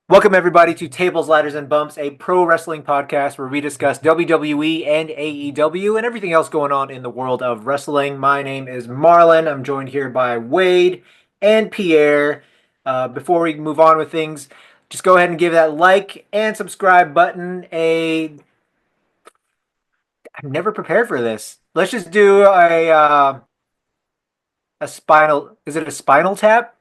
Welcome, everybody, to Tables, Ladders, and Bumps, a pro wrestling podcast where we discuss WWE and AEW and everything else going on in the world of wrestling. My name is Marlon. I'm joined here by Wade and Pierre. Before we move on with things, just go ahead and give that like and subscribe button a. I'm never prepared for this. Let's just do a spinal. Is it a spinal tap?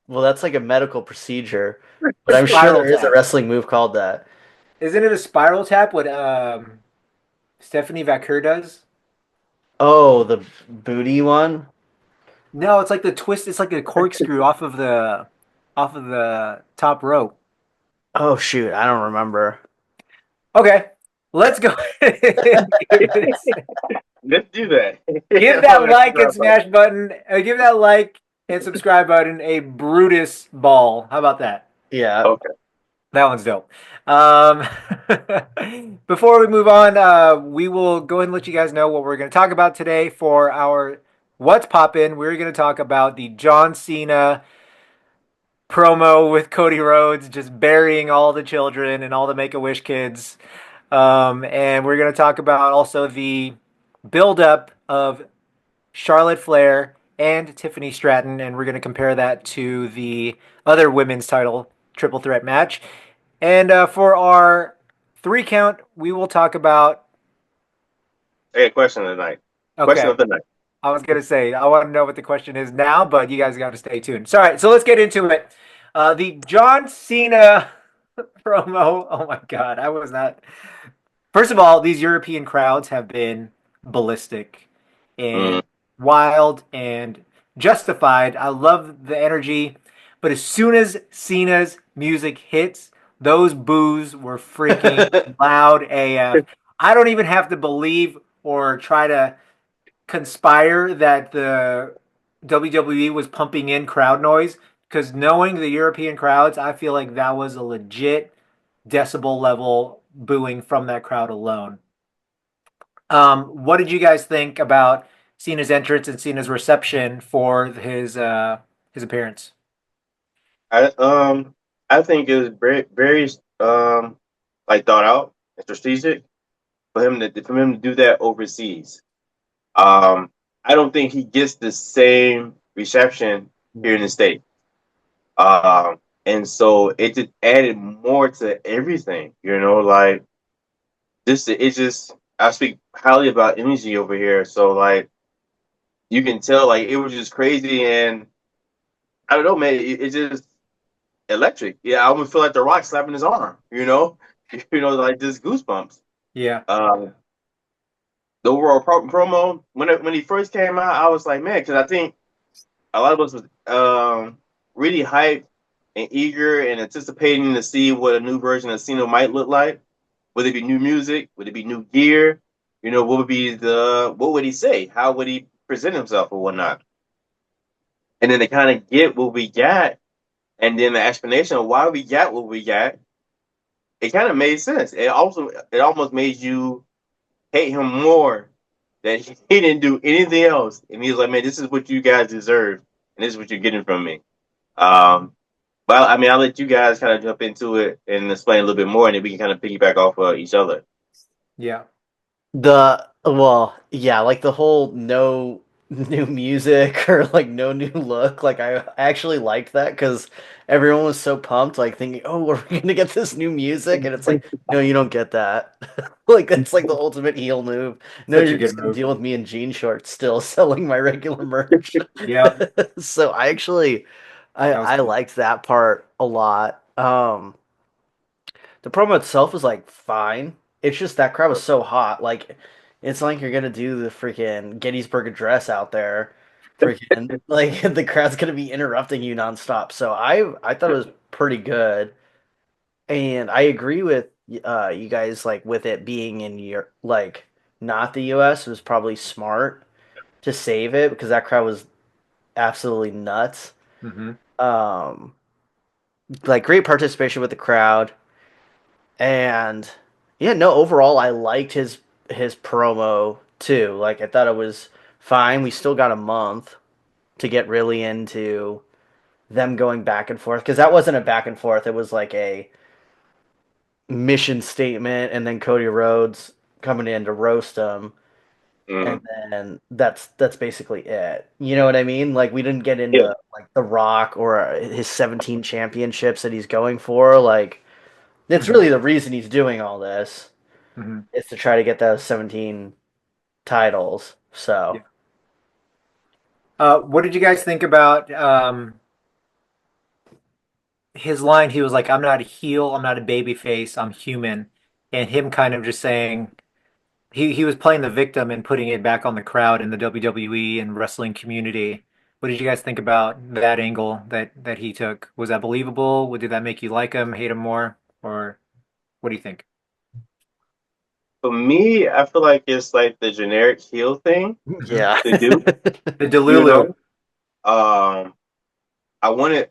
Well, that's like a medical procedure, but I'm sure Spiral there is a tap. wrestling move called that. Isn't it a spiral tap? What Stephanie Vaquer does? Oh, the booty one? No, it's like the twist. It's like a corkscrew off of the top rope. Oh shoot, I don't remember. Okay, let's go. Let's do that. Give Oh, that that's like and rough, buddy. smash button. Give that like and subscribe button a Brutus ball. How about that? Yeah. Okay. That one's dope. Um, Before we move on, we will go ahead and let you guys know what we're going to talk about today for our What's Poppin'. We're going to talk about the John Cena promo with Cody Rhodes just burying all the children and all the Make-A-Wish kids. And we're going to talk about also the buildup of Charlotte Flair and Tiffany Stratton, and we're going to compare that to the other women's title triple threat match. And for our three count, we will talk about. Hey, question of the night. Question Okay, of the night. I was gonna say I want to know what the question is now, but you guys got to stay tuned. So, all right, so let's get into it. The John Cena promo. Oh my God, I was not. First of all, these European crowds have been ballistic Mm. and wild and justified. I love the energy, but as soon as Cena's music hits, those boos were freaking loud AF. I don't even have to believe or try to conspire that the WWE was pumping in crowd noise because knowing the European crowds, I feel like that was a legit decibel level booing from that crowd alone. What did you guys think about Cena's entrance and Cena's reception for his appearance? I I think it was very like thought out and strategic for him to do that overseas. Um, I don't think he gets the same reception here in the States. And so it just added more to everything, like this. It just I speak highly about energy over here, so like you can tell, like it was just crazy, and I don't know, man. It just electric. Yeah, I almost feel like the Rock slapping his arm. Like just goosebumps. Yeah. Um, the overall promo when he first came out, I was like, man, because I think a lot of us was really hyped and eager and anticipating to see what a new version of Cena might look like. Would it be new music? Would it be new gear? What would he say? How would he present himself or whatnot? And then to kind of get what we got, and then the explanation of why we got what we got, it kind of made sense. It almost made you hate him more that he didn't do anything else, and he was like, "Man, this is what you guys deserve, and this is what you're getting from me." Um, but I mean, I'll let you guys kind of jump into it and explain a little bit more, and then we can kind of piggyback off each other. Yeah. Yeah, like the whole no new music or like no new look. Like I actually liked that because everyone was so pumped, like thinking, "Oh, are we gonna get this new music?" And it's like, no, you don't get that. Like that's like the ultimate heel move. No, Such a you're good just gonna move. deal with me in jean shorts still selling my regular merch. Yeah. So I actually, I That was I good. liked that part a lot. The promo itself was like fine. It's just that crowd was so hot. Like, it's like you're gonna do the freaking Gettysburg Address out there. Freaking like the crowd's gonna be interrupting you nonstop. So I thought it was pretty good, and I agree with you guys like with it being in your like not the U.S. It was probably smart to save it because that crowd was absolutely nuts. Hmm. Um, like great participation with the crowd. And yeah, no, overall I liked his promo too. Like I thought it was fine. We still got a month to get really into them going back and forth because that wasn't a back and forth. It was like a mission statement, and then Cody Rhodes coming in to roast him, and Mm. then that's basically it. You know what I mean? Like we didn't get Yeah. into like The Rock or his 17 championships that he's going for. Like it's Hmm. really the reason he's doing all this Hmm. is to try to get those 17 titles. Yeah. So What did you guys think about his line? He was like, "I'm not a heel. I'm not a baby face. I'm human," and him kind of just saying he was playing the victim and putting it back on the crowd in the WWE and wrestling community. What did you guys think about that angle that he took? Was that believable? Did that make you like him, hate him more, or what do you think? For me, I feel like it's like the generic heel thing Hmm. yeah. to do. The You Delulu. know, um,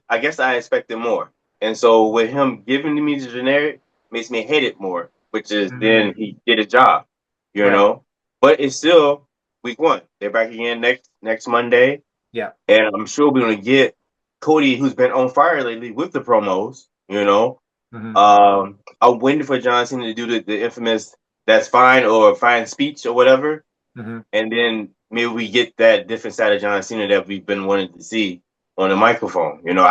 I guess I expected more. And so with him giving me the generic makes me hate it more, which is Hmm. then he did a job, you Right. know. But it's still week one. They're back again next Monday. Yeah. And I'm sure we're gonna get Cody, who's been on fire lately with the promos, you know. Hmm. I'm waiting for John Cena to do the infamous "that's fine" or "fine" speech or whatever, Hmm. and then maybe we get that different side of John Cena that we've been wanting to see on the microphone. You know,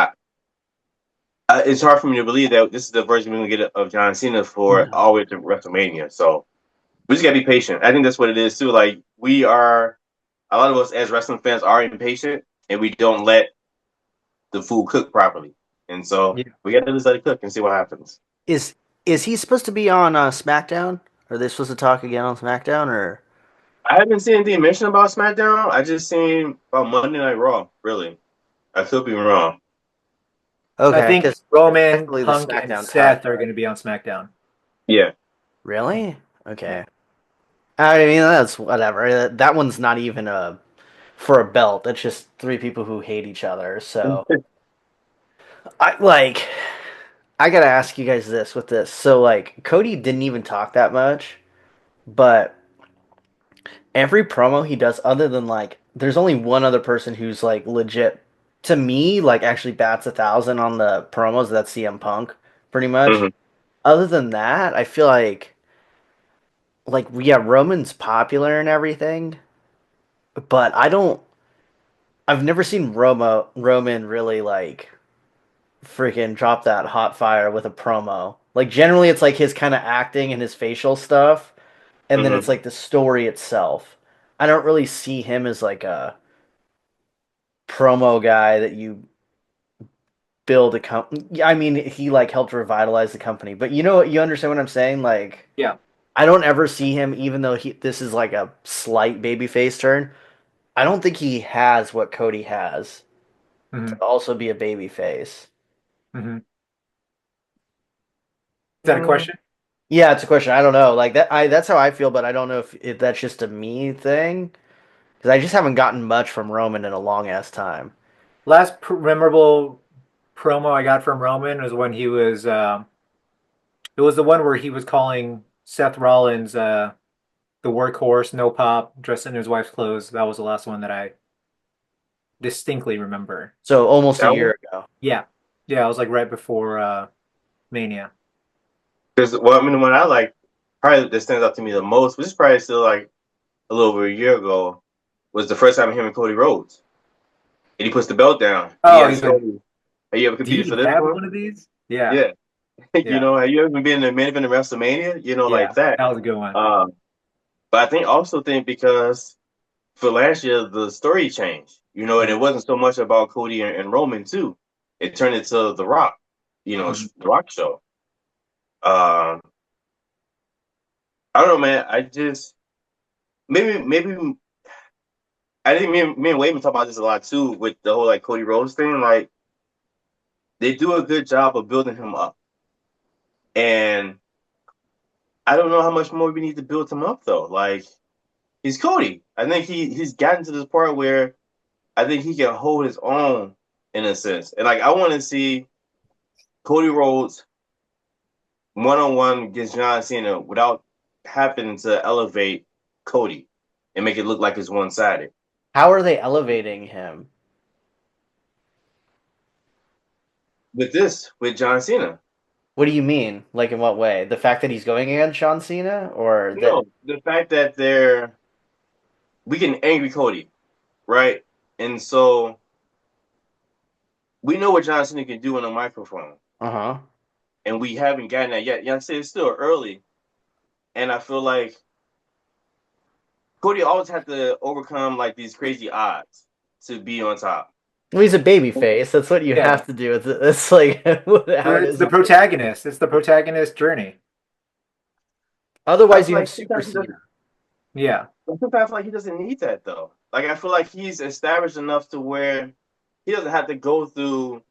it's hard for me to believe that this is the version we're gonna get of John Cena for No. all the way to WrestleMania. So we just gotta be patient. I think that's what it is too. Like we are, a lot of us as wrestling fans are impatient, and we don't let the food cook properly. And so Yeah. we gotta just let it cook and see what happens. Is is he supposed to be on SmackDown? Are they supposed to talk again on SmackDown or I haven't seen anything mentioned about SmackDown. I just seen about Monday Night Raw. Really, I could be wrong. I okay? think Because Roman, technically the Punk, and SmackDown title. Seth are going to be on SmackDown. Yeah, Really? Yeah. Okay. I mean that's whatever. That one's not even a for a belt. That's just three people who hate each other. So I like. I gotta ask you guys this with this. So like Cody didn't even talk that much, but every promo he does, other than like, there's only one other person who's like legit to me, like actually bats 1,000 on the promos. That's CM Punk, pretty much. hmm Other than that, I feel like yeah, Roman's popular and everything, but I don't. I've never seen Roman really like freaking drop that hot fire with a promo. Like generally, it's like his kind of acting and his facial stuff, and then it's hmm like the story itself. I don't really see him as like a promo guy that you build a company. I mean, he like helped revitalize the company, but you understand what I'm saying? Like, Yeah. I don't ever see him, even though this is like a slight babyface turn. I don't think he has what Cody has to Hmm. also be a babyface. Hmm. Is that a mm question? Yeah, it's a question. I don't know. Like that, that's how I feel, but I don't know if that's just a me thing because I just haven't gotten much from Roman in a long ass time. Last memorable promo I got from Roman was when he was. It was the one where he was calling Seth Rollins the workhorse, no pop, dressed in his wife's clothes. That was the last one that I distinctly remember. So almost a That year one, ago. Yeah. Yeah, it was like right before Mania. because well, I mean, the one I like probably that stands out to me the most, which is probably still like a little over a year ago, was the first time him and Cody Rhodes, and he puts the belt down. He Oh, he's asked like, Cody, "Have you ever "Do competed you for this have one?" one of these?" Yeah. Yeah, you Yeah. know, have you ever been in the main event of WrestleMania? You know, like Yeah. that. That was a good one. Um, but I think also think because for last year the story changed, you know, and it Mhm. wasn't so much about Cody and Roman too. It turned into The Rock, you know, Mhm. the Rock show. Um, I don't know, man. I just maybe I think me and Wayman talk about this a lot too with the whole like Cody Rhodes thing. Like they do a good job of building him up, and I don't know how much more we need to build him up though. Like he's Cody. I think he's gotten to this part where I think he can hold his own in a sense, and like I want to see Cody Rhodes one on one against John Cena without having to elevate Cody and make it look like it's one sided. How are they elevating him? with John Cena. What do you mean? Like in what way? The fact that he's going against John Cena, or that? No, the fact that we can angry Cody, right? And so we know what John Cena can do on a microphone, Uh huh. and we haven't gotten that yet. I say it's still early, and I feel like Cody always had to overcome like these crazy odds to be on top. Well, he's a baby face. That's what you Yeah. have to do. It's like how it It's is. the protagonist. It's the protagonist journey. I Otherwise, feel you have like Super Cena. Yeah. sometimes I feel like he doesn't need that though. Like I feel like he's established enough to where he doesn't have to go through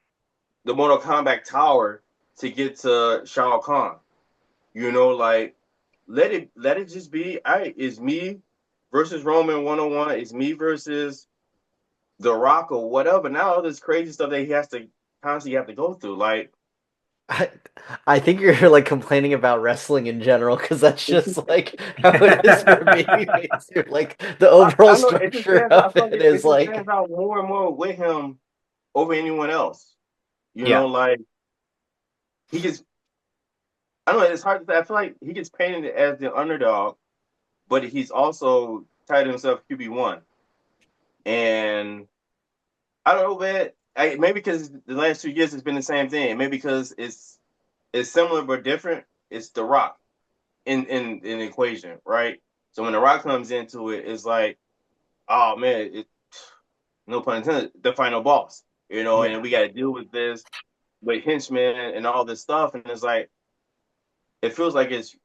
the Mortal Kombat Tower to get to Shao Kahn. You know, like let it just be. All right, it's me versus Roman 101. It's me versus The Rock or whatever. Now all this crazy stuff that he has to constantly have to go through. Like I, I think you're like complaining about wrestling in general because that's just like how it is for babyface. You're like the overall I know it just structure stands out. I of feel like it it is just like stands out more and more with him over anyone else. You Yeah. know, like he gets. I don't know. It's hard to say. I feel like he gets painted as the underdog, but he's also titled himself QB1. And I don't know, man. Maybe because the last 2 years it's been the same thing. Maybe because it's similar but different. It's The Rock in the equation, right? So when The Rock comes into it, it's like, oh man, no pun intended, the final boss, and Yeah. we got to deal with this with henchmen and all this stuff, and it's like it feels like it's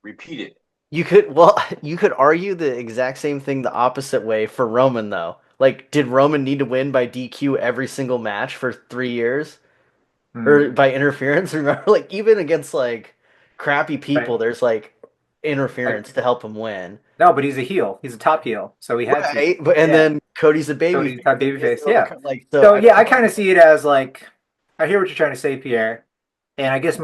repeated. you could argue the exact same thing the opposite way for Roman though. Like, did Roman need to win by DQ every single match for 3 years? Or Mm. by interference? Remember, like even against like crappy Right. people, there's like Like interference to help him win. no, but he's a heel. He's a top heel, so he had to. Right, but and Yeah. then Cody's a So baby he's a top face, and baby he has to face. Yeah. overcome like so. So I yeah, I feel kind like of see it as like I hear what you're trying to say, Pierre. And I guess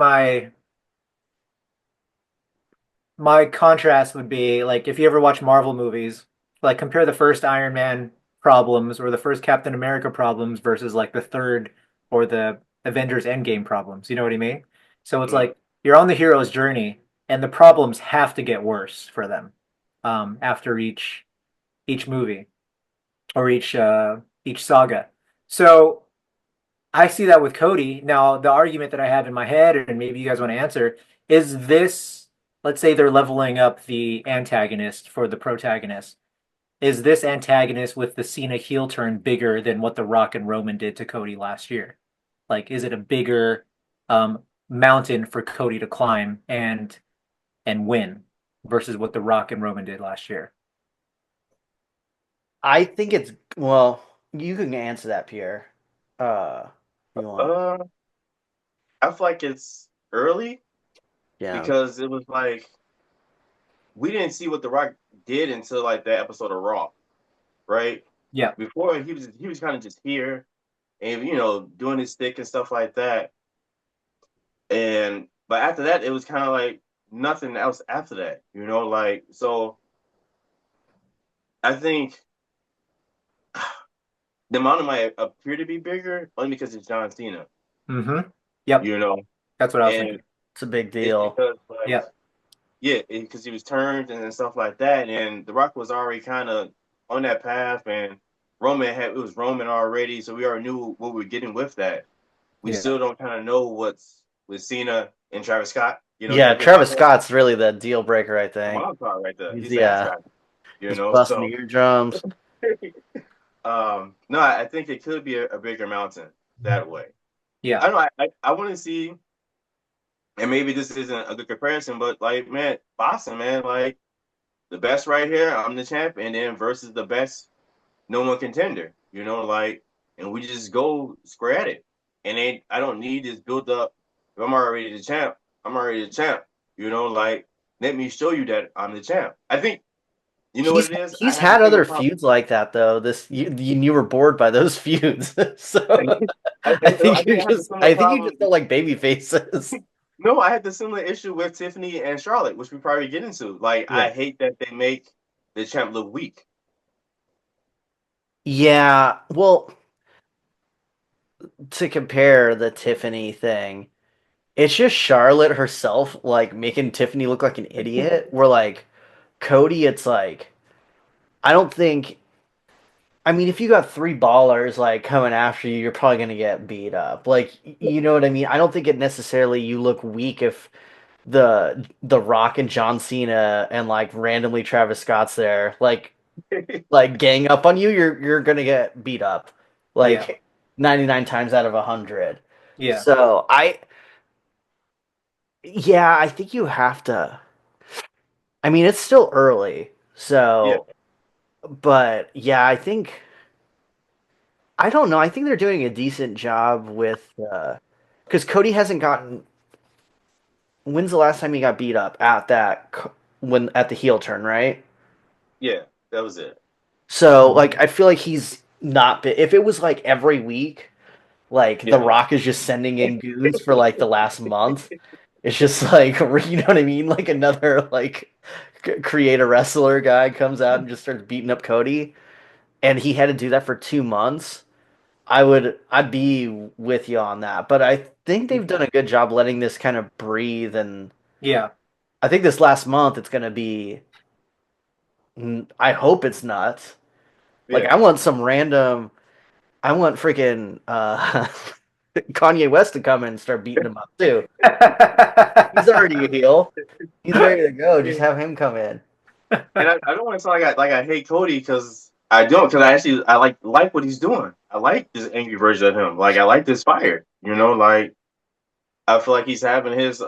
my contrast would be like if you ever watch Marvel movies, like compare the first Iron Man problems or the first Captain America problems versus like the third or the Avengers Endgame problems. You know what I mean? So it's Mm, like you're on the hero's journey and the problems have to get worse for them after each movie or each saga. So I see that with Cody. Now, the argument that I have in my head, and maybe you guys want to answer, is this, let's say they're leveling up the antagonist for the protagonist. Is this antagonist with the Cena heel turn bigger than what The Rock and Roman did to Cody last year? Like, is it a bigger mountain for Cody to climb and win versus what The Rock and Roman did last year? I think it's well, you can answer that, Pierre. Uh, if you want. uh, I feel like it's early Yeah. because it was like we didn't see what The Rock did until like that episode of Raw, right? Yeah, Before he was kind of just here and doing his stick and stuff like that. And but after that, it was kind of like nothing else after that, like so. I think the mountain might appear to be bigger only because it's John Cena, mm-hmm. Yep, you know, that's what I was and thinking. It's a big it's deal. because like Yeah, yeah, because he was turned and stuff like that, and The Rock was already kind of on that path, and it was Roman already, so we already knew what we were getting with that. We yeah, still don't kind of know what's with Cena and Travis Scott. Yeah, He's my Travis Scott's really the deal breaker, I think. wild card right there. He's He's the X yeah, factor, he's busting the so. eardrums. No, I think it could be a bigger mountain that way. I yeah. don't know. I want to see, and maybe this isn't a good comparison, but like, man, boxing, man, like the best right here, I'm the champ, and then versus the best, no one contender, like, and we just go square at it. And I don't need this build up. If I'm already the champ, I'm already the champ, like, let me show you that I'm the champ. I think, you know what He's it is? I he's had the had similar other problem. feuds like that though. You were bored by those feuds, so I think I had the similar I think you problem. just don't like baby faces. No, I had the similar issue with Tiffany and Charlotte, which we probably get into. Like, I Yeah. hate that they make the champ look weak. Yeah, well, to compare the Tiffany thing, it's just Charlotte herself like making Tiffany look like an idiot. Where like Cody, it's like I don't think. I mean, if you got three ballers like coming after you, you're probably gonna get beat up. Like, you know what I mean? I don't think it necessarily you look weak if the Rock and John Cena and like randomly Travis Scott's there, like gang up on you. You're gonna get beat up, Yeah, like 99 times out of 100. yeah, So yeah, I think you have to. I mean, it's still early, Yeah, so, but yeah, I don't know. I think they're doing a decent job with because Cody hasn't gotten. When's the last time he got beat up at when at the heel turn, right? yeah, that was it. So mhm, like I feel like he's not been, if it was like every week, like The Yeah, Rock is just sending in goons for like the last month. It's just like you know what I mean? Like another like create a wrestler guy comes out and just starts beating up Cody, and he had to do that for 2 months. I'd be with you on that, but I think they've done a good job letting this kind of breathe, and yeah, I think this last month it's gonna be. I hope it's nuts. Like yeah. I want some random. I want freaking Kanye West to come in and start beating him up too. He's already a heel. He's ready to go. Just have him come in. And I don't want to sound like I hate Cody because I don't, because I actually I like what he's doing. I like this angry version of him. Like I like this fire. Like I feel like he's having his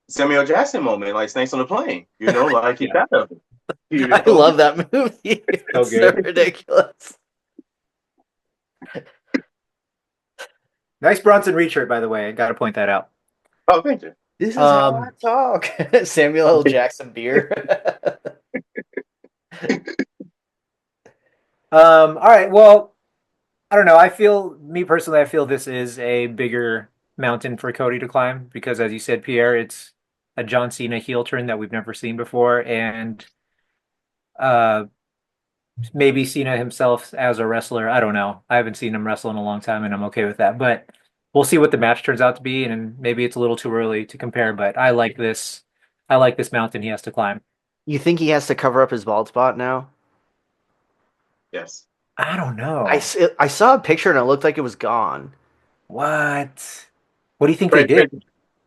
Samuel Jackson moment, like Snakes on the Plane. Like he's yeah. out of it. You I know? love that movie. So It's so good. ridiculous. Nice Bronson Reed shirt, by the way. I got to point that out. Oh, thank you. This is how I Um, talk. Samuel L. Jackson beer. all right. Well, I don't know. Me personally, I feel this is a bigger mountain for Cody to climb because, as you said, Pierre, it's a John Cena heel turn that we've never seen before, and uh, maybe Cena himself as a wrestler. I don't know. I haven't seen him wrestle in a long time, and I'm okay with that. But we'll see what the match turns out to be, and maybe it's a little too early to compare. But I like this. I like this mountain he has to climb. You think he has to cover up his bald spot now? Yes. I don't know. I saw a picture and it looked like it was gone. What? What do you think they Right, did? right.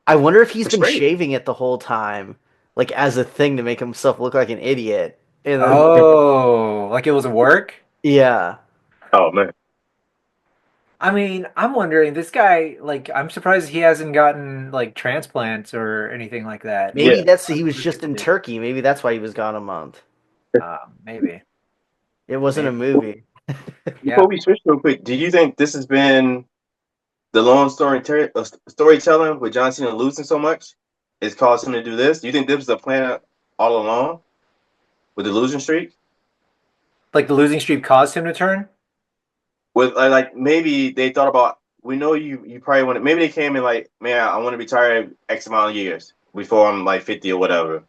I wonder if he's been Straight. shaving it the whole time, like as a thing to make himself look like an idiot. And then, Oh, like it was a work? yeah, Oh man. I mean, I'm wondering, this guy, like, I'm surprised he hasn't gotten like transplants or anything like that. maybe Yeah. he was just in Turkey. Maybe that's why he was gone a month. Maybe, It wasn't a maybe. movie. Before Yeah. we switch real quick, do you think this has been the long storytelling with John Cena losing so much is caused him to do this? Do you think this was a plan all along with the losing streak? Like the losing streak caused him to turn? With like maybe they thought about, we know you probably want to, maybe they came in like, man, I want to retire X amount of years before I'm like 50 or whatever.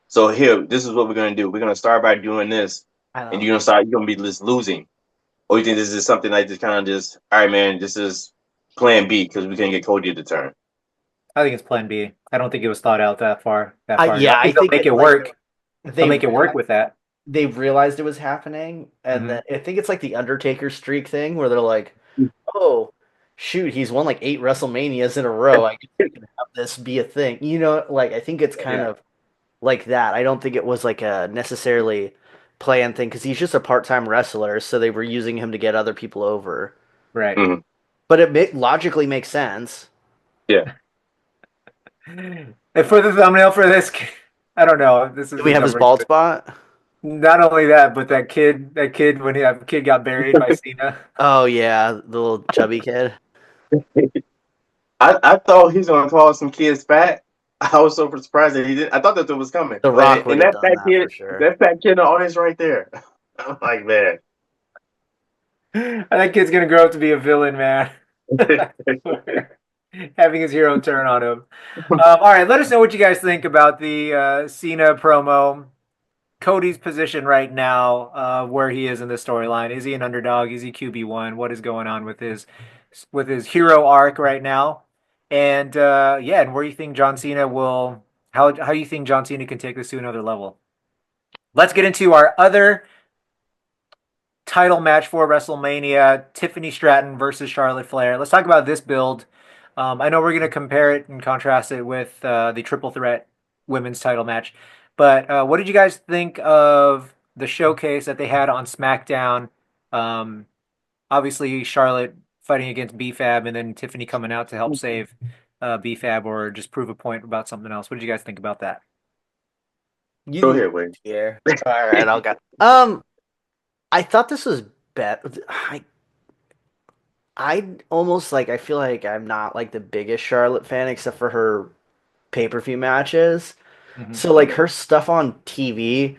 So here, this is what we're gonna do. We're gonna start by doing this, I and don't you're think. gonna be just losing. Or you think this is something like just kind of just, all right, man, this is plan B because we can't get Cody to turn. I think it's plan B. I don't think it was thought out that far. I Yeah, I think they'll think make it like work. They'll they make it work realized with that. it was happening, and Hmm. then I think it's like the Undertaker streak thing where they're like, "Oh, shoot, he's won like 8 WrestleManias in a row. I guess we can have this be a thing." You know, like I think it's kind Yeah. of like that. I don't think it was like a necessarily planned thing because he's just a part-time wrestler, so they were using him to get other people over. Right. Mhm. But logically makes sense. Yeah. And for the thumbnail for this, I don't know. This Do is we a have his number. bald spot? Not only that, but that kid when that kid got buried by Cena. Oh yeah, the little chubby kid. I thought he's gonna call some kids fat. I was so surprised that he didn't. I thought that was coming. The Rock Like, would and have done that for sure. that fat kid in the audience right there. I'm like, man. That kid's gonna grow up to be a villain, man. I swear. Having his hero turn on him. All right, let us know what you guys think about the Cena promo. Cody's position right now, where he is in the storyline? Is he an underdog? Is he QB1? What is going on with his hero arc right now? And yeah, and where you think John Cena will how you think John Cena can take this to another level? Let's get into our other title match for WrestleMania: Tiffany Stratton versus Charlotte Flair. Let's talk about this build. I know we're going to compare it and contrast it with the triple threat women's title match, but what did you guys think of the showcase that they had on SmackDown? Um, Obviously, Charlotte fighting against BFAB, and then Tiffany coming out to help save BFAB or just prove a point about something else. What did you guys think about that? You Go can go ahead, Wayne. here. All right, I'll go. I thought this was better. I almost like I feel like I'm not like the biggest Charlotte fan except for her pay-per-view matches. Hmm. So like her stuff on TV,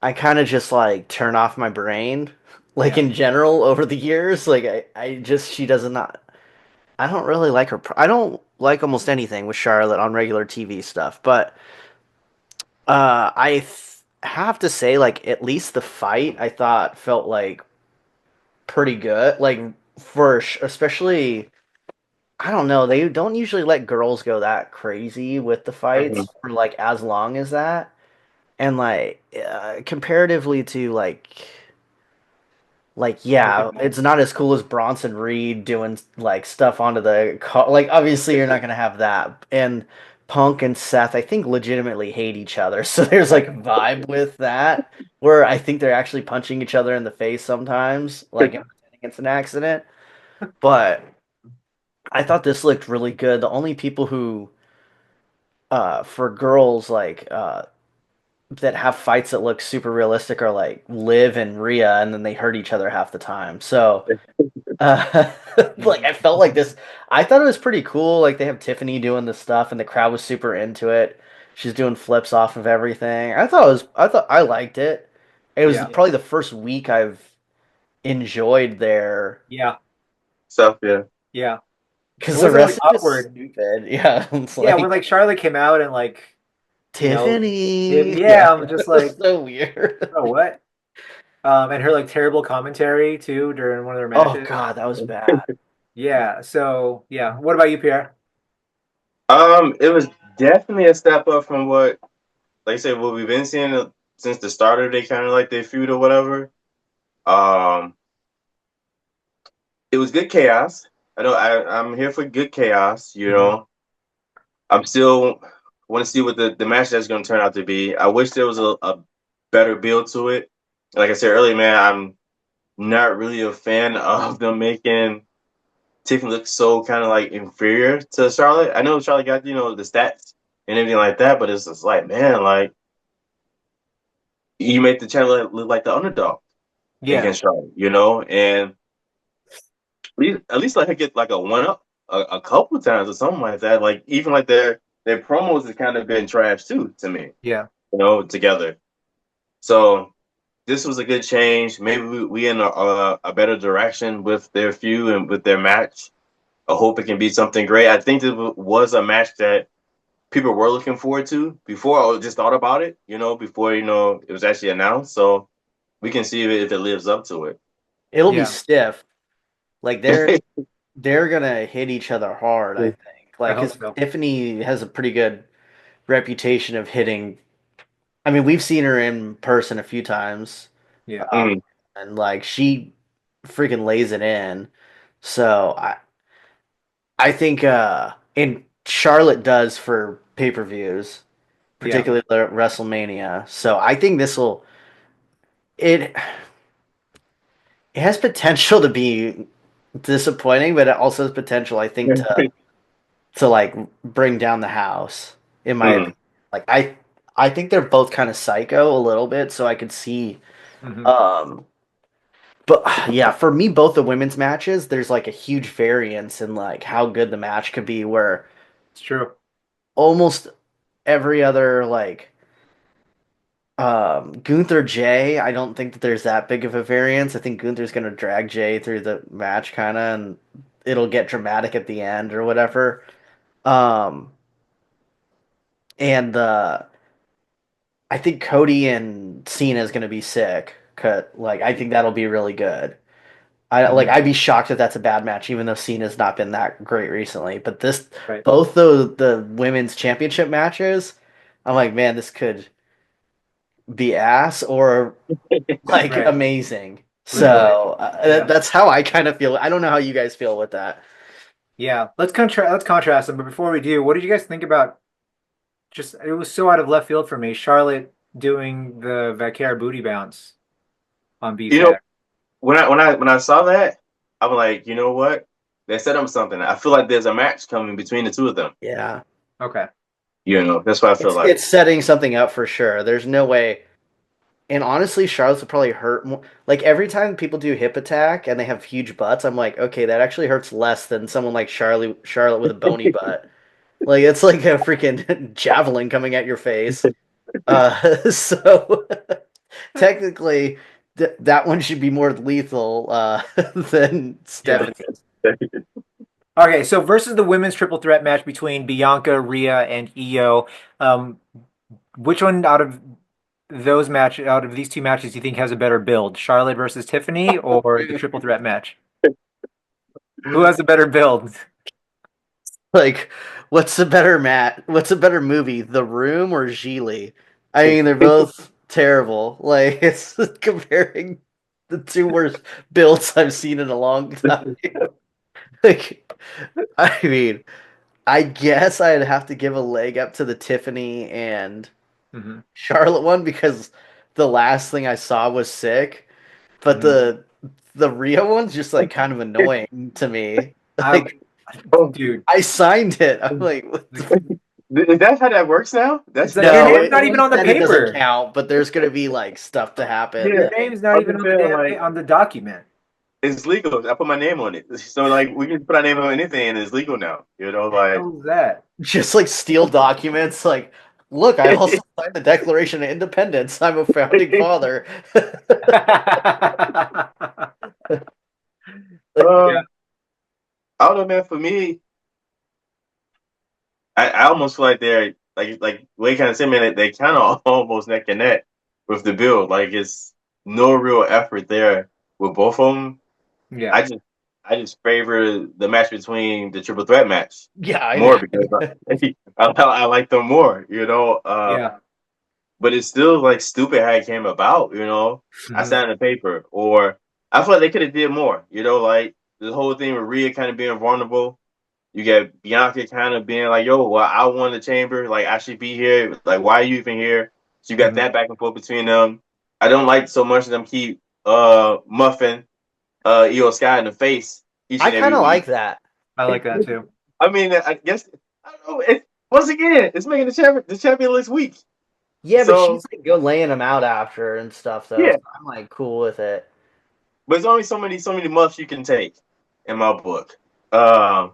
I kind of just like turn off my brain. Like Yeah. in general over the years, like I just she does not I don't really like her. I don't like almost anything with Charlotte on regular TV stuff, but have to say like at least the fight I thought felt like pretty good. Like especially I don't know. They don't usually let girls go that crazy with the fights Mhm. for like as long as that. And like comparatively to yeah, Everything it's else. not as cool as Bronson Reed doing like stuff onto the car. Like obviously you're not gonna have that. And Punk and Seth, I think legitimately hate each other. So there's like a vibe with that where I think they're actually punching each other in the face sometimes, like and pretending it's an accident. But I thought this looked really good. The only people who for girls that have fights that look super realistic are like Liv and Rhea, and then they hurt each other half the time. So like I felt like this. I thought it was pretty cool. Like they have Tiffany doing the stuff, and the crowd was super into it. She's doing flips off of everything. I thought I liked it. It was Yeah. probably the first week I've enjoyed there Yeah. So yeah. Yeah. It because the wasn't like rest of it's awkward. stupid. Yeah, it's Yeah, when like like Charlotte came out and like, you know, Tiffany. Yeah, yeah, I'm just it's like, so weird. oh, what? And her like terrible commentary too during one of their Oh matches. God, that was bad. Yeah. So yeah. What about you, Pierre? It was definitely a step up from what, like I said, what we've been seeing since the start of they kind of like their feud or whatever. Um, it was good chaos. I'm here for good chaos. You Hmm. know, I'm still want to see what the match that's going to turn out to be. I wish there was a better build to it. Like I said earlier, man, I'm not really a fan of them making Tiffany look so kind of like inferior to Charlotte. I know Charlotte got the stats and everything like that, but it's just like, man, like you make the channel look like the underdog Yeah. against Charlotte, and at least let her get like a one up a couple times or something like that. Like even like their promos has kind of been trash too to me, Yeah. together. So this was a good change. Maybe we in a better direction with their feud and with their match. I hope it can be something great. I think it was a match that people were looking forward to before I just thought about it, before it was actually announced. So we can see if it lives up to it. It'll be Yeah. stiff. Like they're gonna hit each other hard, I think. I Like, hope because so. Tiffany has a pretty good reputation of hitting. I mean, we've seen her in person a few times, Yeah. um, and like she freaking lays it in. So I think and Charlotte does for pay-per-views, Yeah. particularly the WrestleMania. So I think it it has potential to be disappointing, but it also has potential, I think, to like bring down the house, in my Mm. opinion. Like I think they're both kind of psycho a little bit, so I could see Hmm. um but yeah, for me both the women's matches, there's like a huge variance in like how good the match could be where It's true. almost every other like Gunther Jay, I don't think that there's that big of a variance. I think Gunther's gonna drag Jay through the match kinda and it'll get dramatic at the end or whatever. Um and I think Cody and Cena is going to be sick. Like I think that'll be really good. Hmm. I'd be shocked if that's a bad match, even though Cena's not been that great recently. But this Right. both the women's championship matches, I'm like, man, this could be ass or like Right. amazing. Hmm. So Yeah. that's how I kind of feel. I don't know how you guys feel with that. Yeah. Let's contrast them. But before we do, what did you guys think about just it was so out of left field for me, Charlotte doing the Vaquer booty bounce on You know, B-Tech. when I saw that, I'm like, you know what? They set up something. I feel like there's a match coming between the two of them. Yeah, Okay. That's what I feel like. it's setting something up for sure. There's no way. And honestly, Charlotte's would probably hurt more. Like every time people do hip attack and they have huge butts, I'm like, okay, that actually hurts less than someone like Charlotte with a bony butt. Like it's like a freaking javelin coming at your face. So technically, that one should be more lethal than Yeah. Stephanie. Okay, so versus the women's triple threat match between Bianca, Rhea, and Io, um, which one out of these two matches do you think has a better build? Charlotte versus Tiffany or the triple threat match? Who has a better build? Like, what's a better What's a better movie, The Room or Gigli? I mean, they're both terrible. Like, it's comparing the two worst builds I've seen in a long time. Like, I mean, I guess I'd have to give a leg up to the Tiffany and Hmm. Charlotte one because the last thing I saw was sick, but Hmm. the Rio one's just like kind of annoying to me. I, Like, Oh, dude, I signed it. I'm like, what the is that how that works now? it's That's like your that's No, name's it. not even he on the said it doesn't paper. count, but there's gonna be like stuff to happen. Yeah, Your name's not I'm even just on the saying, damn like on the document. it's legal. I put my name on it, so like we can put our name on anything, and it's legal now. Like How's that? Just like steal documents. Like, look, I also signed the Declaration of Independence. I'm a founding father. Yeah. um, I don't know, man. For me, I almost feel like they're like Wade kind of said, man. They kind of almost neck and neck with the build. Like it's no real effort there with both of them. Yeah. I just I just favor the match between the triple threat match Yeah, I more do. because I like them more. Yeah. But it's still like stupid how it came about. I Hmm. signed the paper, or I feel like they could have did more. Like the whole thing with Rhea kind of being vulnerable. You get Bianca kind of being like, "Yo, well, I won the chamber. Like, I should be here. Like, why are you even here?" So you got Hmm. that back and forth between them. I don't like so much of them keep muffing Io Sky in the face each I and every kind of week. like that. I like that too. I mean, I guess I don't know. Once again, it's making the champion looks weak. Yeah, but So she's like go laying them out after and stuff though. yeah, So I'm like cool with it. but there's only so many muffs you can take in my book. Um,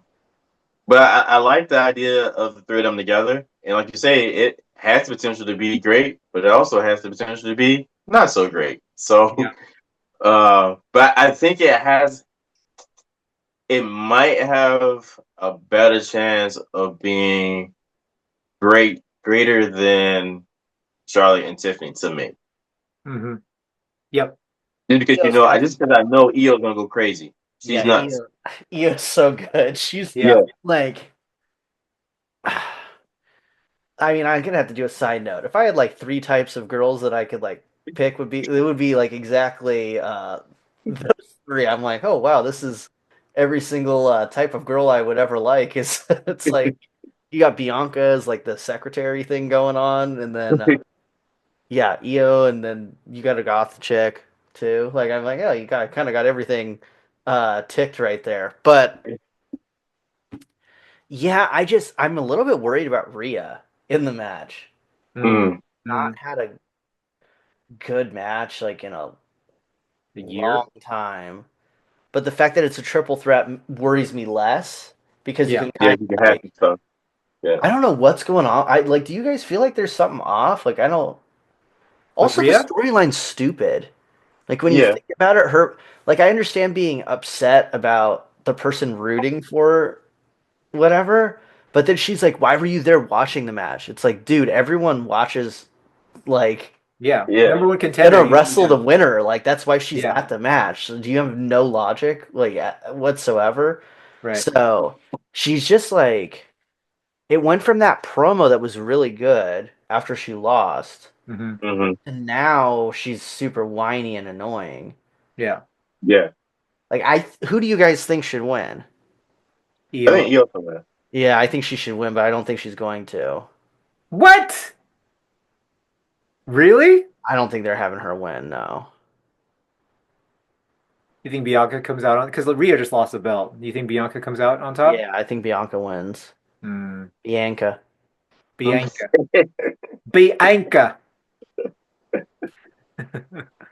but I like the idea of the three of them together, and like you say, it has the potential to be great, but it also has the potential to be not so great. So, Yeah. but I think it might have a better chance of being greater than Charlie and Tiffany to me. Hmm. Yep. Just because Io's gonna be I know Io's gonna go crazy. She's yeah, Yeah. nuts. Io's so good. She's Yeah. Yeah. like I mean, I'm gonna have to do a side note. If I had like three types of girls that I could like pick, it would be like exactly those three. I'm like, oh wow, this is every single type of girl I would ever like. Is it's like you got Bianca as like the secretary thing going on, and then yeah, Io, and then you got a goth chick too. Like I'm like, oh, you got kind of got everything ticked right there. But yeah, I'm a little bit worried about Rhea in the match. Mm. Mm. Mm. Not had a good match like in a The year. long time. But the fact that it's a triple threat worries me less because you Yeah. can Yeah, kind you of can have like some stuff. Yeah. I don't know what's going on. I like do you guys feel like there's something off? Like I don't With also the Rhea? storyline's stupid. Like when you Yeah. think about it, her like I understand being upset about the person rooting for whatever, but then she's like, "Why were you there watching the match?" It's like, dude, everyone watches like Yeah, Yeah. number one contender. gonna You, wrestle yeah, the winner. Like that's why she's yeah, at the match. So do you have no logic like whatsoever? right. So she's just like it went from that promo that was really good after she lost, Hmm. Hmm. and now she's super whiny and annoying. Yeah, Yeah. Like who do you guys think should win? I EO. think Io can win. Yeah, I think she should win, but I don't think she's going to. What? Really? I don't think they're having her win. No. You think Bianca comes out on because Rhea just lost the belt? You think Bianca comes out on top? Yeah, I think Bianca wins. Hmm. Bianca. Oomph. Bianca. Bianca.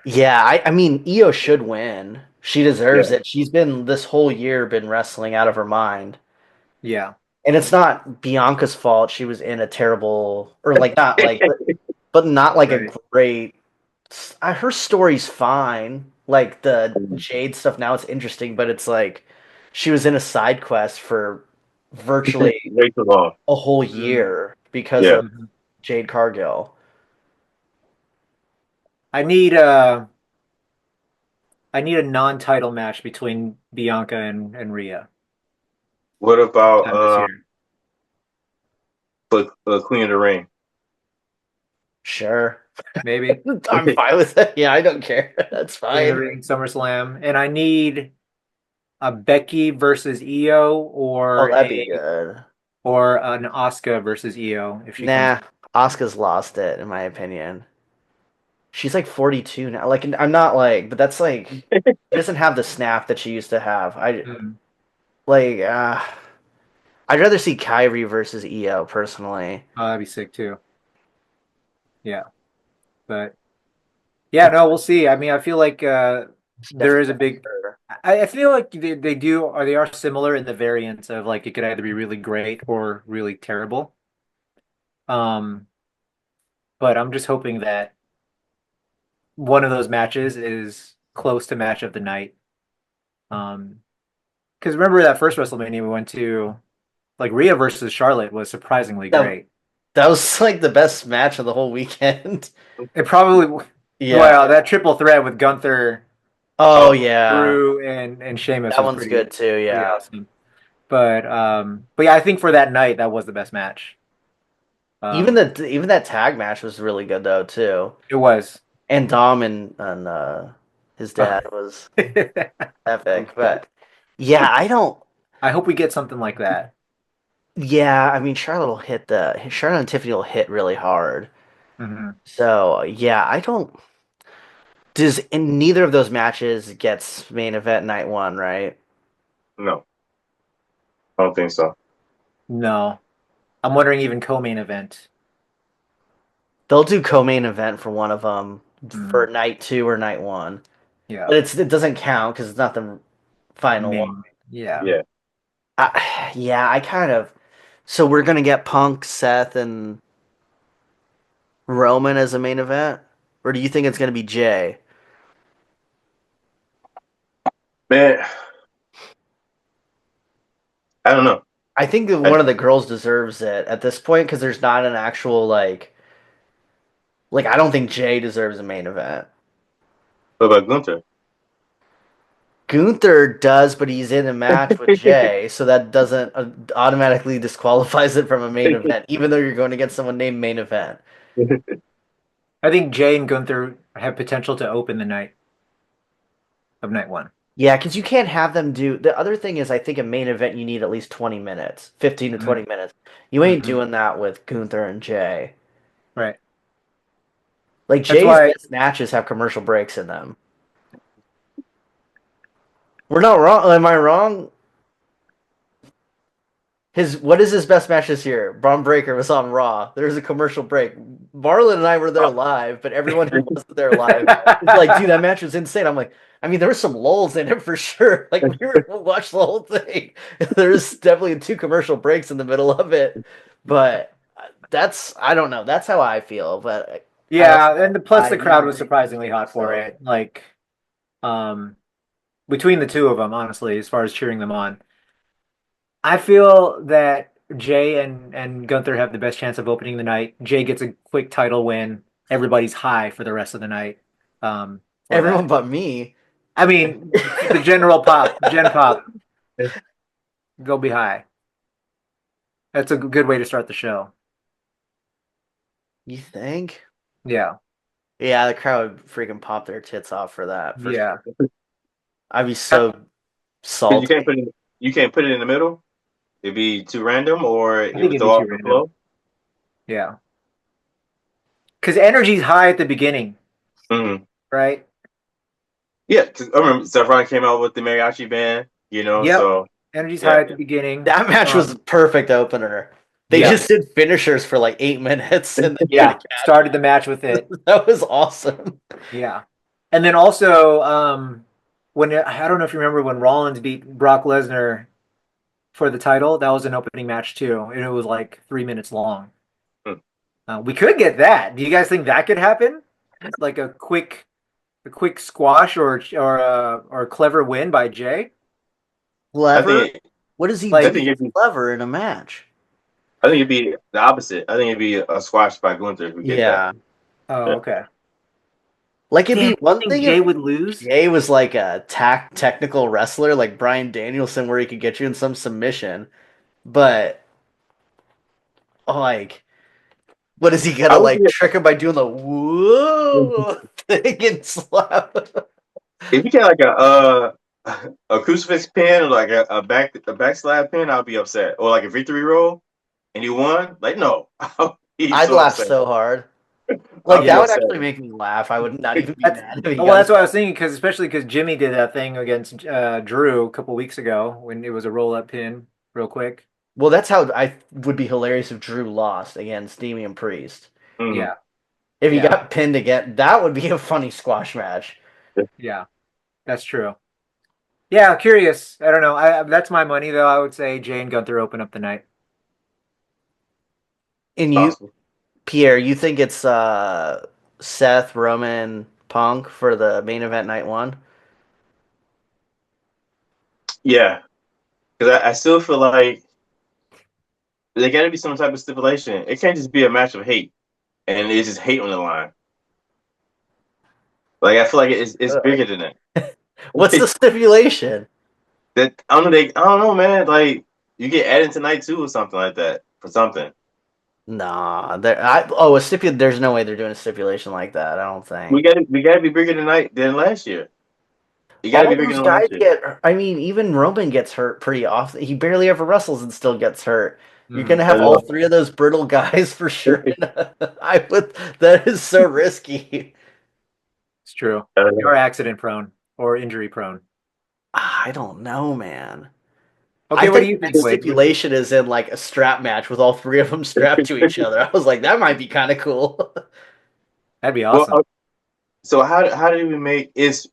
Yeah, I mean, Io should win. She deserves Yeah. it. She's been this whole year been wrestling out of her mind. Yeah, And it's not Bianca's fault. She was in a terrible, or like not like, but not like a right. great. Her story's fine. Like the Jade stuff now, it's interesting, but it's like she was in a side quest for virtually Way too long. a whole Mm, year because Yeah. of mhm. Jade Cargill. I need I need a non-title match between Bianca and Rhea What about time this year. Queen of the Ring? Sure, Maybe I'm fine with it. Yeah, I don't care. That's Queen of the fine. Ring, SummerSlam, and I need a Becky versus Io Oh, that'd be good. or an Asuka versus Io if she comes. Nah, Asuka's lost it, in my opinion. She's like 42 now. Like, I'm not like, but that's like, she doesn't have the snap that she used to have. Mm. Like, I'd rather see Kyrie versus Io personally. Oh, that'd be sick too. Yeah, but yeah, no, we'll see. I mean, I feel like there is a Definitely big. her. I feel like they do or they are similar in the variants of like it could either be really great or really terrible. Um, but I'm just hoping that one of those matches is close to match of the night. Because remember that first WrestleMania we went to, like Rhea versus Charlotte was surprisingly That, great. that was like the best match of the whole weekend. It probably, Yeah. well, that triple threat with Gunther, Oh, Oh, yeah. Drew, and Sheamus That was one's good too. pretty Yeah. awesome. But yeah, I think for that night that was the best match. Even Um, the even that tag match was really good though too. it was. And Dom and his dad was epic. But yeah, I don't. I hope we get something like that. Yeah, I mean Charlotte and Tiffany will hit really hard. Hmm. So yeah, I don't. Does in neither of those matches gets main event night one, right? no, I don't think so. No, I'm wondering even co-main event. They'll do co-main event for one of them for Mm, night two or night one, yeah, but it doesn't count because it's not the final one. main. Yeah. Yeah. Yeah, I kind of. So we're gonna get Punk, Seth, and Roman as a main event, or do you think it's gonna be Jay? Man, I don't know. I think that I, one of the girls deserves it at this point because there's not an actual like I don't think Jay deserves a main event. what about Gunther? Gunther does, but he's in a match with Jay, so that doesn't automatically disqualifies it from a main event, even though you're going against someone named main event. I think Jay and Gunther have potential to open the night of night one. Yeah, because you can't have them do. The other thing is, I think a main event you need at least 20 minutes, 15 to 20 minutes. You ain't Mm-hmm. doing that with Gunther and Jay. Right. Like That's Jay's why. best matches have commercial breaks in them. We're not wrong. Am I wrong? His what is his best match this year? Braun Breaker was on Raw. There was a commercial break. Marlon and I were there live, but everyone who wasn't there live was like, "Dude, that match was insane." I'm like, I mean, there were some lulls in it for sure. Like we watched the whole thing. There's definitely two commercial breaks in the middle of it, but that's I don't know. That's how I feel. But I also Yeah, and plus the I crowd was agree with surprisingly you. hot for So it. Like, um, between the two of them, honestly, as far as cheering them on, I feel that Jay and Gunther have the best chance of opening the night. Jay gets a quick title win. everybody's high for the rest of the night. For Everyone that. but me. I mean, the Gen Pop, go be high. That's a good way to start the show. You think? Yeah, Yeah, the crowd would freaking pop their tits off for that. For yeah. sure. I'd be I so Because salty. you can't put it in the middle. It'd be too random, or think it would it'd be throw too off the random. flow. Yeah, because energy's high at the beginning, Mm-hmm. right? Yeah, because I remember Saffron came out with the mariachi band. You know, Yep. so Energy's high yeah. at the beginning. That match was a perfect opener. They Yeah, just did finishers for like 8 minutes and then did a yeah. Started the match with it. That was awesome. Yeah, and then also when I don't know if you remember when Rollins beat Brock Lesnar for the title, that was an opening match too, and it was like 3 minutes long. Mm. We could get that. Do you guys think that could happen? Like a quick squash or a clever win by Jay? I Clever? think What does he I do Like, think that's clever in a match? it'd be the opposite. I think it'd be a squash by Gunther if we get that. Yeah. oh, Yeah. okay. Like it'd Damn, be you one think thing Jay if would lose? Jay was like a technical wrestler like Bryan Danielson where he could get you in some submission. But like what is he I gonna would like be trick him by doing the whoa thing and slap? if you get like a crucifix pin or like a backslide pin, I'll be upset. Or like a victory roll and you won, like no, I'll be I'd so laugh upset. so hard. I'll Like be that would Yeah. upset. actually make me laugh. I would not even be That's mad if he well, got that's what I was thinking because especially because Jimmy did that thing against Drew a couple weeks ago when it was a roll up pin, real quick. well, that's how I would be hilarious if Drew lost against Damian Priest. Mm-hmm. Yeah, If he yeah, got pinned again, that would be a funny squash match. yeah. That's true. Yeah, curious. I don't know. That's my money though. I would say Jay and Gunther open up the night. And you, Possible. Pierre, you think it's Seth, Roman, Punk for the main event night one? Yeah, because I still feel like there got to be some type of stipulation. It can't just be a match of hate, and it's just hate on the line. Like I feel like it's bigger than that. What's the stipulation? That I don't know, man. Like you get added tonight too, or something like that for something. Nah, a stipulation. There's no way they're doing a stipulation like that. I don't think. We gotta be bigger tonight than last year. You gotta All be bigger those than guys last year. get. I mean, even Roman gets hurt pretty often. He barely ever wrestles and still gets hurt. You're Hmm. gonna I have all know. three of those brittle guys for sure. I would. That is so risky. It's true. I You know. are accident prone or injury prone. I don't know, man. I Okay, what do think you that think, Wade? stipulation is in like a strap match with all three of them strapped to each other. I was like, that might be kind of cool. That'd be Well, awesome. so how do we make is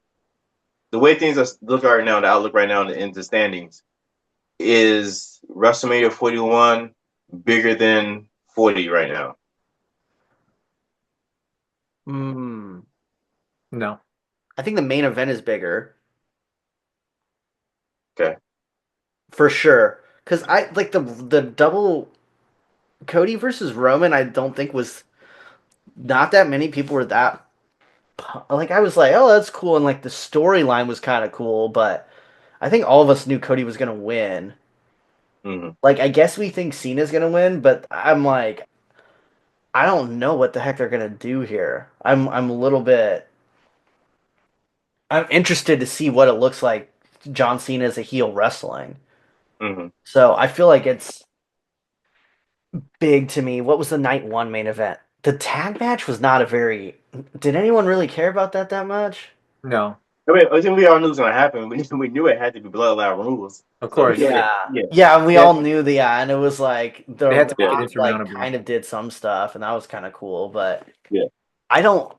the way things are look right now, the outlook right now in the standings is WrestleMania 41 bigger than 40 right now? Hmm. No. I think the main event is bigger Okay. for sure. Because I like the double Cody versus Roman. I don't think was not that many people were that like. I was like, oh, that's cool, and like the storyline was kind of cool, but I think all of us knew Cody was gonna win. Mm-hmm. Like, I guess we think Cena's gonna win, but I'm like, I don't know what the heck they're gonna do here. I'm a little bit. I'm interested to see what it looks like. John Cena as a heel wrestling. Mm-hmm. So I feel like it's big to me. What was the night one main event? The tag match was not a very. Did anyone really care about that much? No. I mean, I think we all knew it was gonna happen. We knew it had to be bloodline rules. Of So course. yeah, Yeah, yeah, yeah, and we They had, all knew the and it was like the they had to make it Rock like insurmountable. kind of did some stuff, and that was kind of cool. But yeah, I don't.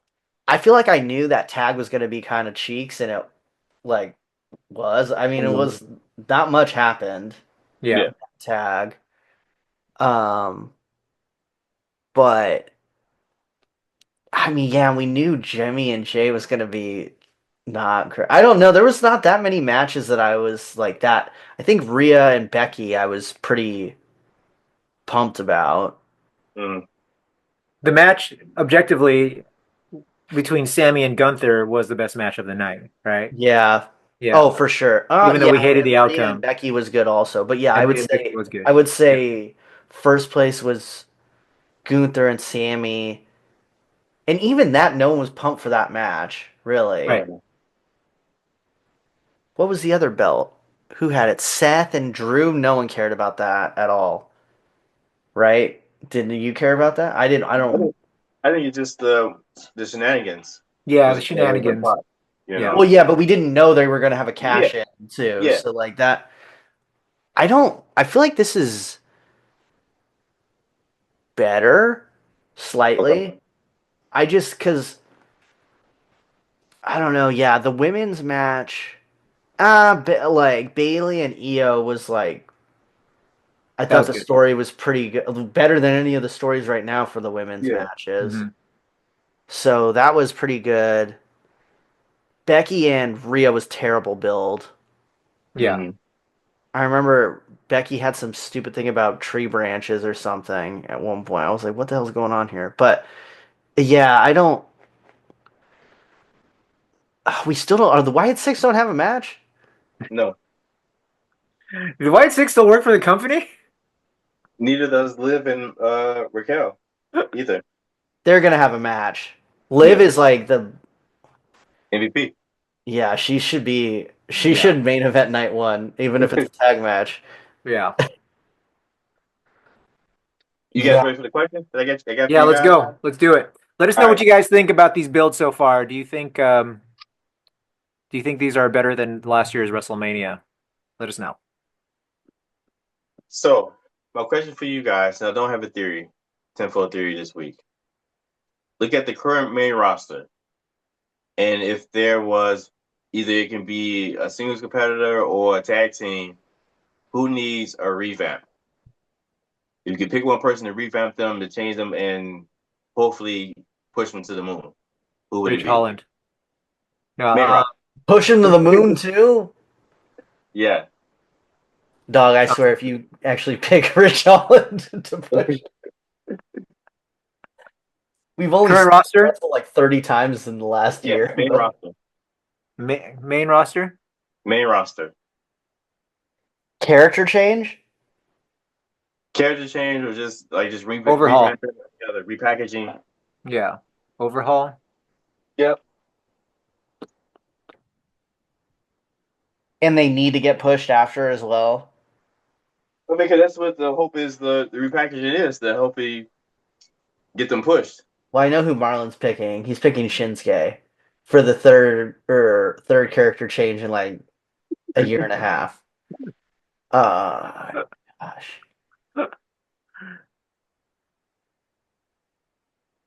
I feel like I knew that tag was going to be kind of cheeks, and it like was. I mean, it mm-hmm. was not much happened Yeah. Yeah. tag. Um, but I mean, yeah, we knew Jimmy and Jay was going to be not great. I don't know. There was not that many matches that I was like that. I think Rhea and Becky, I was pretty pumped about. Mm-hmm. The match, objectively, between Sammy and Gunther was the best match of the night, right? Yeah. Yeah. Oh, for sure. Even though Yeah, we hated and the Rhea and outcome, Becky was good also. But yeah, and Rhea Ripley was I good. would Yeah. say first place was Gunther and Sammy. And even that, no one was pumped for that match, really. Right. Mhm. What was the other belt? Who had it? Seth and Drew. No one cared about that at all, right? Didn't you care about that? I didn't. I I don't. think it's just the shenanigans Yeah, the was always on shenanigans. top. You Yeah. know. Well, yeah, but we didn't know they were going to have a Yeah. cash in too. Yeah. So like that, I don't. I feel like this is better, Okay. slightly. I just because I don't know. Yeah, the women's match. Like Bailey and Io was like I That thought was the good. story was pretty good, better than any of the stories right now for the women's Yeah. matches. Hmm. So that was pretty good. Becky and Rhea was terrible build. Yeah. Hmm. I remember Becky had some stupid thing about tree branches or something at one point. I was like, what the hell's going on here? But yeah, I don't. We still don't. Are the Wyatt Six don't have a match? No. Did White Six still work for the company? Neither does Liv and Raquel either. They're gonna have a match. Liv Yeah. is like the MVP. yeah. She should be. She Yeah. should main event night one, even if it's a tag match. Yeah. You guys Yeah. ready for the question that I got for Yeah, you let's guys? go. Let's do it. Let us All know what right. you guys think about these builds so far. Do you think these are better than last year's WrestleMania? Let us know. So my question for you guys, now don't have a theory, tenfold theory this week. Look at the current main roster. And if there was either it can be a singles competitor or a tag team, who needs a revamp? If you could pick one person to revamp them, to change them, and hopefully push them to the moon, who would it Ridge be? Holland. No, Main roster. Push him to the moon too. Yeah. Dog, I swear, if you actually pick Rich Holland to push, we've only current seen him roster, wrestle like 30 times in the last Yeah. year. Main roster. main roster, Main roster. Character change? Character change or just overhaul. revamp it together, repackaging. Yeah, overhaul. Yep. And they need to get pushed after as well. Well, because that's what the hope is. The repackaging is the hope he get them pushed. Well, I know who Marlon's picking. He's picking Shinsuke for the third character change in like a year and a half. Gosh.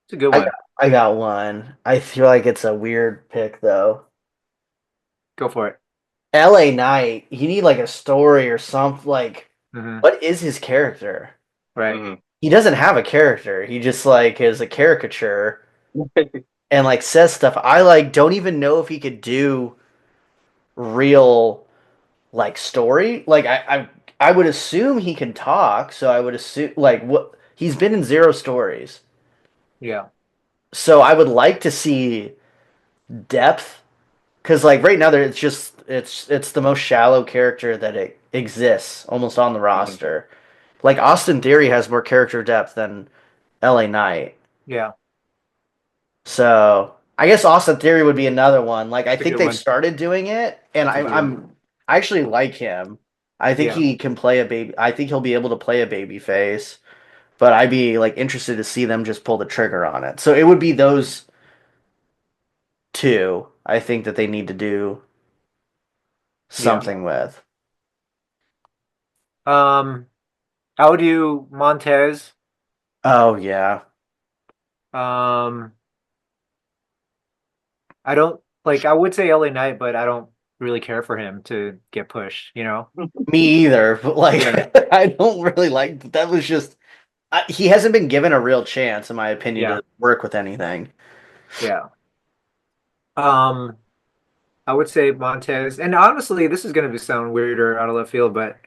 It's a good I one. got I got one. I feel like it's a weird pick though. Go for it. LA Knight, you need like a story or something like Hmm. what is his character? Right. Hmm. He doesn't have a character. He just like is a caricature and like says stuff. I like don't even know if he could do real like story. Like I would assume he can talk, so I would assume like what he's been in zero stories. Yeah. So I would like to see depth because like right now there it's just it's the most shallow character that it exists almost on the Hmm. roster. Like Austin Theory has more character depth than LA Knight. Yeah. So I guess Austin Theory would be another one. Like I It's a think good they've one. started doing it, and That's a good one. I actually like him. I think Yeah. he can play a baby. I think he'll be able to play a baby face. But I'd be like interested to see them just pull the trigger on it. So it would be those two. I think that they need to do Yeah. something with. Um, I would do Montez. Oh yeah. Um, I don't like. I would say LA Knight, but I don't really care for him to get pushed. You know. Me either. But like Yeah. I don't really like that was just he hasn't been given a real chance, in my opinion, Yeah. to work with anything. Yeah. Um, I would say Montez, and honestly, this is going to sound weird or out of left field, but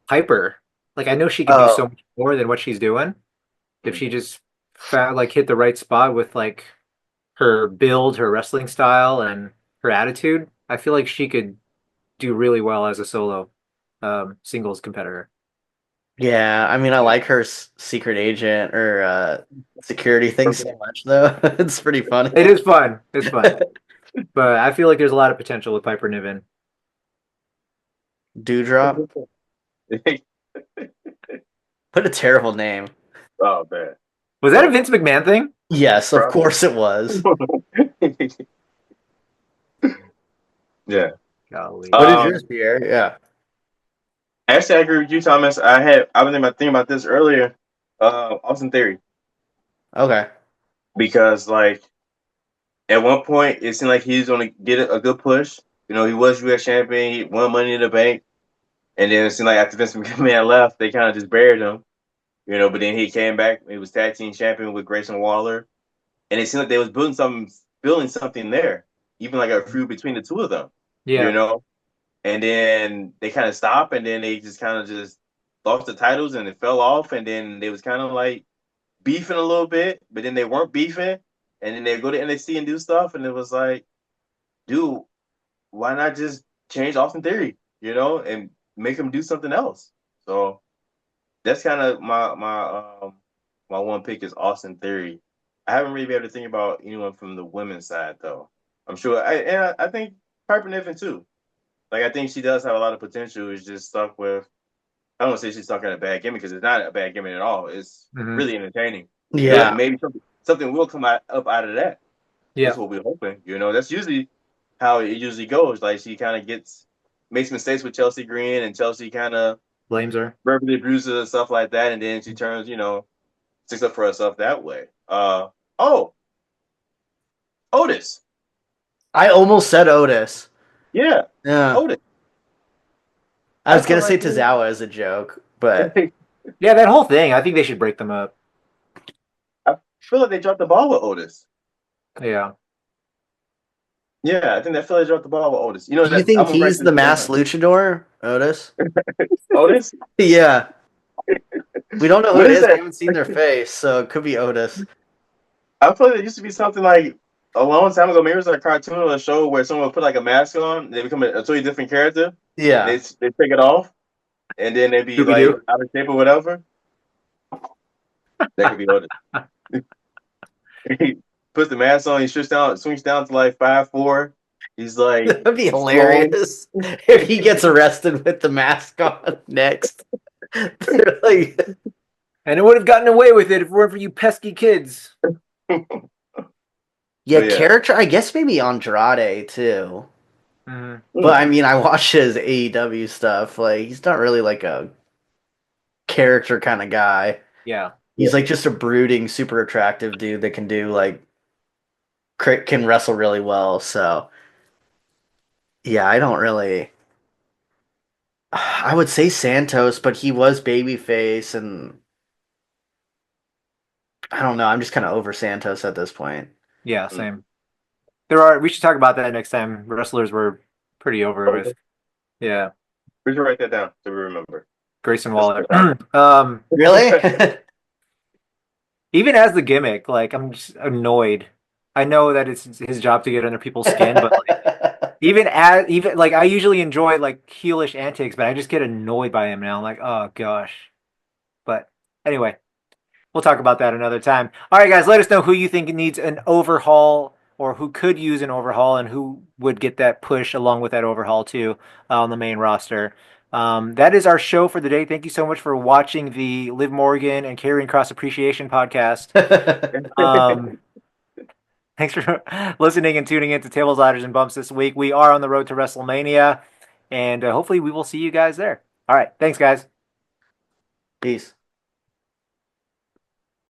Piper, like I know she could do so Oh, much more than what she's doing if she just found like hit the right spot with like her build, her wrestling style, and her attitude, I feel like she could do really well as a solo singles competitor. Yeah, I mean, I like her secret agent or security thing so much, though. It's pretty funny. It is fun. It's fun. But I feel like there's a lot of potential with Piper Niven. Dewdrop. What a terrible name. Oh man. Was that a Vince McMahon thing? Yes, of course it was. Yeah. Golly. What is yours, Pierre? Yeah. Actually, I agree with you, Thomas. I was thinking about this earlier. Austin Theory, Okay. because like at one point it seemed like he was going to get a good push. You know, he was U.S. champion. He won Money in the Bank, and then it seemed like after Vince McMahon left, they kind of just buried him. You know, but then he came back. He was tag team champion with Grayson Waller, and it seemed like they was building something there, even like a feud between the two of them. You Yeah. know, and then they kind of stopped, and then they just kind of just lost the titles, and it fell off, and then they was kind of like beefing a little bit, but then they weren't beefing, and then they go to NXT and do stuff, and it was like, dude, why not just change Austin Theory, you know, and make him do something else? So that's kind of my one pick is Austin Theory. I haven't really been able to think about anyone from the women's side though. I'm sure, I think Piper Niven too. Like I think she does have a lot of potential. It's just stuck with. I don't want to say she's stuck in a bad gimmick because it's not a bad gimmick at all. It's Hmm. really entertaining. You know, Yeah. and maybe something will come up out of that. That's Yeah. what we're hoping. You know, that's usually how it usually goes. Like she kind of makes mistakes with Chelsea Green, and Chelsea kind of Blames her. verbally abuses her and stuff like that, and then she turns, sticks up for herself that way. Oh, Otis. I almost said Otis. Yeah, Yeah. Otis. I I was feel gonna say like Tozawa as a joke, but Yeah, that whole thing. I think they should break them up. I feel like they dropped the ball with Otis. Yeah. Yeah, I think they feel they dropped the ball with Otis. You know do you that think I'm gonna write he's this the masked down. luchador, Otis? Otis. Yeah. We don't know who What it is is. We that? haven't seen their face, so it could be Otis. I feel like there used to be something like a long time ago. Maybe it was like a cartoon or a show where someone would put like a mask on, and they become a totally different character. Yeah. They take it off, and then they be Scooby like Doo. out of shape or whatever. That could be Otis. He puts the mask on. He swings down to like 5'4". He's like That'd be slow. hilarious if he gets arrested with the mask on next. They're like, And it would have gotten away with it if it weren't for you pesky kids. yeah, But yeah. character. I guess maybe Andrade too. Hmm. But I mean, I watch his AEW stuff. Like, he's not really like a character kind of guy. Yeah. He's like just a brooding, super attractive dude that can do like can wrestle really well. So yeah, I don't really. I would say Santos, but he was babyface, and I don't know. I'm just kind of over Santos at this point. Yeah, same. We should talk about that next time. Wrestlers were pretty over with. Yeah. We should write that down so we remember. Grayson That's Waller. good. Really? Even as the gimmick, like I'm just annoyed. I know that it's his job to get under people's skin, but like even like I usually enjoy like heelish antics, but I just get annoyed by him now. I'm like, oh gosh. But anyway, we'll talk about that another time. All right, guys, let us know who you think needs an overhaul or who could use an overhaul and who would get that push along with that overhaul too on the main roster. That is our show for the day. Thank you so much for watching the Liv Morgan and Karrion Cross Appreciation podcast. Um, thanks for listening and tuning in to Tables, Ladders, and Bumps this week. We are on the road to WrestleMania, and hopefully we will see you guys there. All right. Thanks, guys. Peace.